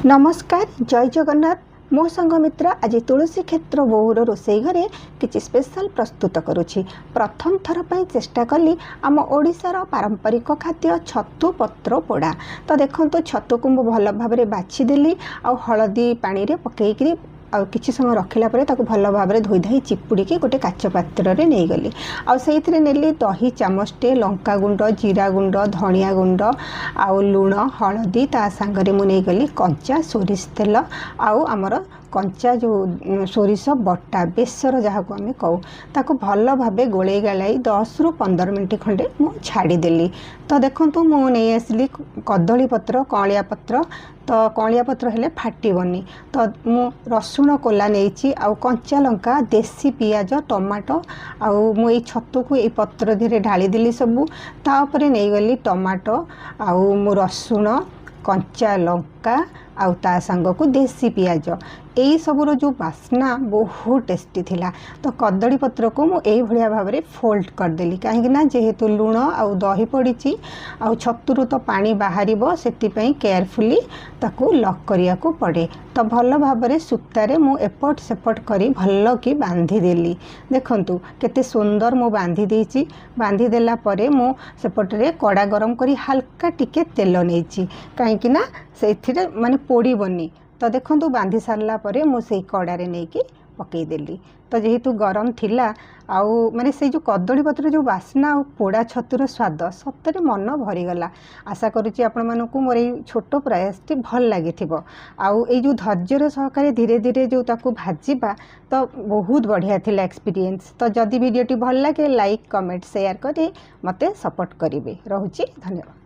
नमस्कार जय जगन्नाथ मो संगमित्रा आज तुलसी क्षेत्र बोर रोसई घरे किसी स्पेशल प्रस्तुत करुछि। प्रथम थर पर चेष्टा कली आम ओडिशार पारंपरिक खाद्य छतु पत्र पोड़ा। तो देखो छतु को भल भाव बाछीदेली आ हलदी पानी रे पकईकरी आउ किछि समय रखिला परे ताको भल भाव धोई धाई चिपुड़ी के गोटे काच पात्र रे नहीं गली आउ सेइथिरे नेली दही चामचटे लंका गुंड जीरा गुंड धनिया गुंड आउ लुण हलदी ता सांगरे मु नहीं गली कंचा सोरिष तेल आउ आमर कंचा जो सोरिष बटा बेसर जहाँ को आम कहू ताको भल भाव गोले गालाई 10 रु 15 मिनट खंडे मु छाड़ीदेली। तो देखो मु नहीं आसली कदली पत्र कलिया पत्र तो कलिया पत्र हेले फाटबनी। तो मु रसुण कोला नहीं आउ कंचा लंका देसी पियाज टमाटो आउ मु छतु को ये पत्र धीरे ढाली देली सबू तापर नहीं गली टमाटो आउ मु रसुण कंचा लंका आउ ता सांग को देसी पियाज यही सबूर जो बास्ना बहुत टेस्टी थिला। तो कदली पत्र को मु एई भलिया भाव में फोल्ड करदेली कहीं जेहेतु लुण आउ दही पड़ी आउ छतुरु तो पानी बाहर से केयरफुली ताकू लॉक करिया को पड़े। तो भल भाव में सूतारे मु एपट सेपट करी भल कि बांधीदेली। देखंतु केते सुंदर मु बांधी देछि। बांधी देला परे मु सेपटरे कड़ा गरम करी हल्का टिके तेल नेछि कहीं ना से माने पोड़ीबनी। तो देखो बांधी सारला परे मु से कड़ारे नहीं कि पकईदेली। तो जेहेतु गरम थिला आउ माने से जो कदली पत्र जो बास्ना आ पोड़ा छतुर स्वाद सतरे मन भरीगला। आशा करुच्ची आपण मानकु मोर ये छोट प्रयासटी भल लगी आउ ये जो धैर्यर सहकारे धीरे धीरे जो ताकू भाजीबा तो बहुत बढ़िया थिला एक्सपीरियंस। तो जदि वीडियोटी भल लगे लाइक कमेंट शेयर करी मते सपोर्ट करिवे। रहुची धन्यवाद।